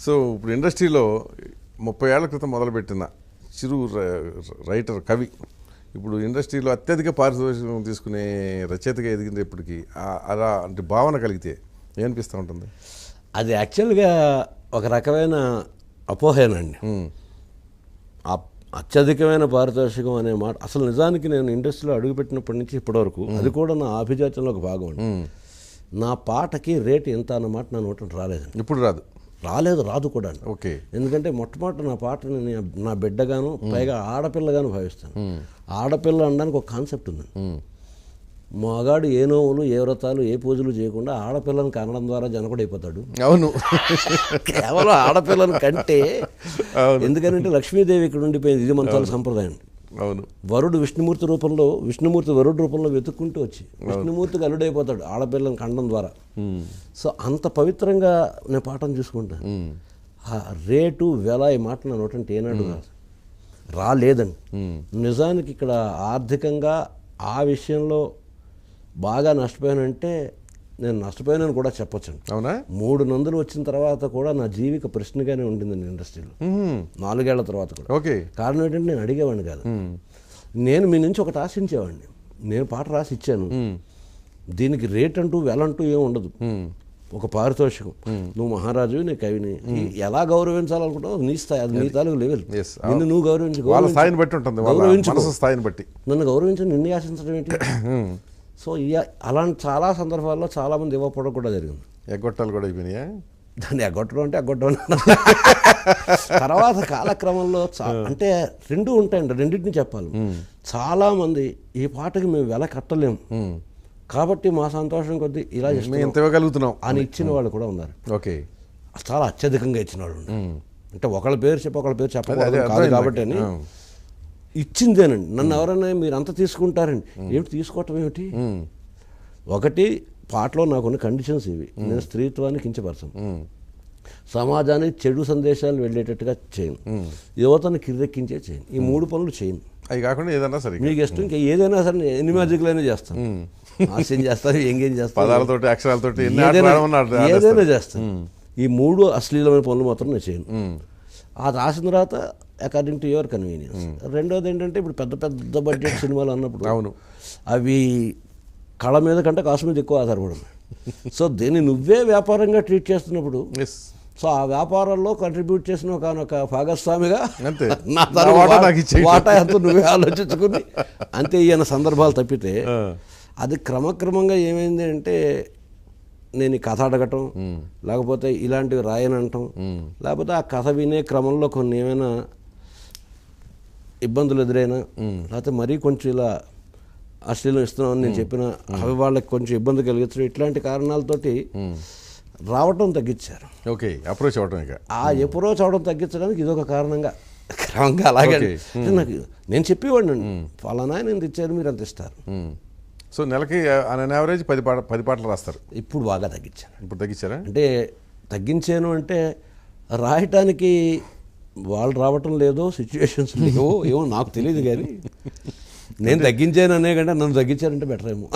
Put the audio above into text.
So ఇప్పుడు ఇండస్ట్రీలో 30 ఏళ్ల క్రితం మొదలుపెట్టిన చిరు రైటర్ కవి ఇప్పుడు ఇండస్ట్రీలో అత్యధిక పారితోషికం తీసుకునే రచయితగా ఎదిగినప్పటికీ అలా అంటే భావన కలిగితే ఏమనిపిస్తూ ఉంటుంది? అది యాక్చువల్గా ఒక రకమైన అపోహేనండి. అత్యధికమైన పారితోషికం అనే మాట అసలు నిజానికి నేను ఇండస్ట్రీలో అడుగుపెట్టినప్పటి నుంచి ఇప్పటివరకు అది కూడా నా ఆభిజాత్యంలో ఒక భాగం అండి. నా పాటకి రేటు ఎంత అన్నమాట నా నోట రాలేదండి. ఇప్పుడు రాదు కూడా. ఓకే. ఎందుకంటే మొట్టమొదటి నా పాటని నా బిడ్డగాను పైగా ఆడపిల్లగాను భావిస్తాను. ఆడపిల్ల అనడానికి ఒక కాన్సెప్ట్ ఉందండి. మగాడు ఏ నోవులు ఏ వ్రతాలు ఏ పూజలు చేయకుండా ఆడపిల్లని కనడం ద్వారా జనకుడు అయిపోతాడు. అవును, కేవలం ఆడపిల్లని కంటే. ఎందుకంటే లక్ష్మీదేవి ఇక్కడ ఉండిపోయింది. ఇది మన తల సంప్రదాయం. అవును. వరుడు విష్ణుమూర్తి వరుడు రూపంలో వెతుక్కుంటూ వచ్చి విష్ణుమూర్తికి అల్లుడైపోతాడు ఆడపిల్లని కండం ద్వారా. సో అంత పవిత్రంగా నేను పాఠం చూసుకుంటాను. ఆ రేటు వెల ఈ మాట నా నోటంటే ఏనాడు రాలేదండి. నిజానికి ఇక్కడ ఆర్థికంగా ఆ విషయంలో బాగా నష్టపోయానంటే నేను నష్టపోయానని కూడా చెప్పొచ్చండి. అవునా? 3 నందులు వచ్చిన తర్వాత కూడా నా జీవిక ప్రశ్నగానే ఉండిందండి ఇండస్ట్రీలో. 4 ఏళ్ల తర్వాత కూడా. ఓకే. కారణం ఏంటంటే నేను అడిగేవాడిని కాదు. నేను మీ నుంచి ఒకటి ఆశించేవాడిని. నేను పాట రాసి ఇచ్చాను, దీనికి రేట్ అంటూ వెలంటూ ఏం ఉండదు, ఒక పారితోషికం. నువ్వు మహారాజు, నీ కవిని ఎలా గౌరవించాలనుకుంటావు నీ స్థాయి, అది నీ తాలూకు లెవెల్. నిన్ను నువ్వు గౌరవించు, నన్ను గౌరవించి నిన్ను ఆశించడం ఏంటి? సో అలాంటి చాలా సందర్భాల్లో చాలామంది ఇవ్వకపోవడం కూడా జరిగింది. ఎగ్గొట్టాలు కూడా అయిపోయినాయా? దాన్ని ఎగ్గొట్టడం అంటే ఎగ్గొట్టడం. తర్వాత కాలక్రమంలో అంటే రెండు ఉంటాయండి, రెండింటిని చెప్పాలి. చాలామంది ఈ పాటకి మేము వెల కట్టలేము కాబట్టి మా సంతోషం కొద్దీ ఇలా ఇవ్వగలుగుతున్నాం అని ఇచ్చిన వాళ్ళు కూడా ఉన్నారు. ఓకే. చాలా అత్యధికంగా ఇచ్చిన వాళ్ళు అంటే ఒకళ్ళ పేరు చెప్పకూడదు కాదు కాబట్టి అని ఇచ్చిందేనండి. నన్ను ఎవరైనా మీరు అంత తీసుకుంటారండి, ఏమిటి తీసుకోవటం ఏమిటి? ఒకటి, పాటలో నాకున్న కండిషన్స్ ఇవి. నేను స్త్రీత్వాన్ని కించపరచను, సమాజానికి చెడు సందేశాలు వెళ్ళేటట్టుగా చేయను, యువతను కిర్రెక్కించే చేయను. ఈ 3 పనులు చేయను. అవి కాకుండా ఏదైనా సరే మీకు ఇష్టం ఇంకా ఏదైనా సరే ఎన్ని మ్యాజిక్లైనా చేస్తాను. హాస్యం చేస్తాను, ఎంగేజ్ చేస్తాను, పదాలతోటి అక్షరాలతోటి ఏదైనా చేస్తాను. ఈ 3 అశ్లీలమైన పనులు మాత్రం నేను చేయను. అది రాసిన తర్వాత అకార్డింగ్ టు యువర్ కన్వీనియన్స్. రెండోది ఏంటంటే ఇప్పుడు పెద్ద పెద్ద బడ్జెట్ సినిమాలు అన్నప్పుడు అవును అవి కళ మీద కంటే కాస్ట్ మీద ఎక్కువ ఆధారపడింది. సో దీన్ని నువ్వే వ్యాపారంగా ట్రీట్ చేస్తున్నప్పుడు సో ఆ వ్యాపారంలో కంట్రిబ్యూట్ చేసిన ఒక భాగస్వామిగా వాటా ఎంతో నువ్వే ఆలోచించుకుని అంతే ఈయన సందర్భాలు తప్పితే అది క్రమక్రమంగా ఏమైంది అంటే నేను ఈ కథ అడగటం, లేకపోతే ఇలాంటివి రాయనంటాం, లేకపోతే ఆ కథ వినే క్రమంలో కొన్ని ఏమైనా ఇబ్బందులు ఎదురైనా, లేకపోతే మరీ కొంచెం ఇలా అశ్లీలం ఇస్తున్నామని నేను చెప్పిన అవి వాళ్ళకి కొంచెం ఇబ్బంది కలిగించడం, ఇట్లాంటి కారణాలతోటి రావటం తగ్గించారు. ఓకే. అప్రోచ్ అవడం, అప్రోచ్ అవడం తగ్గించడానికి ఇదొక కారణంగా క్రమంగా అలాగే నాకు నేను చెప్పేవాడిని, ఫలానా నేను తెచ్చారు మీరు అంత ఇస్తారు. సో నెలకి ఆన్ యావరేజ్ 10 పాటలు రాస్తారు. ఇప్పుడు బాగా తగ్గించాను. ఇప్పుడు తగ్గించారా? అంటే తగ్గించాను అంటే రాయటానికి వాళ్ళు రావటం లేదో, సిచ్యువేషన్స్ లేవో ఏమో నాకు తెలియదు, కానీ నేను తగ్గించాను అనే కంటే నన్ను తగ్గించారంటే బెటర్ ఏమో.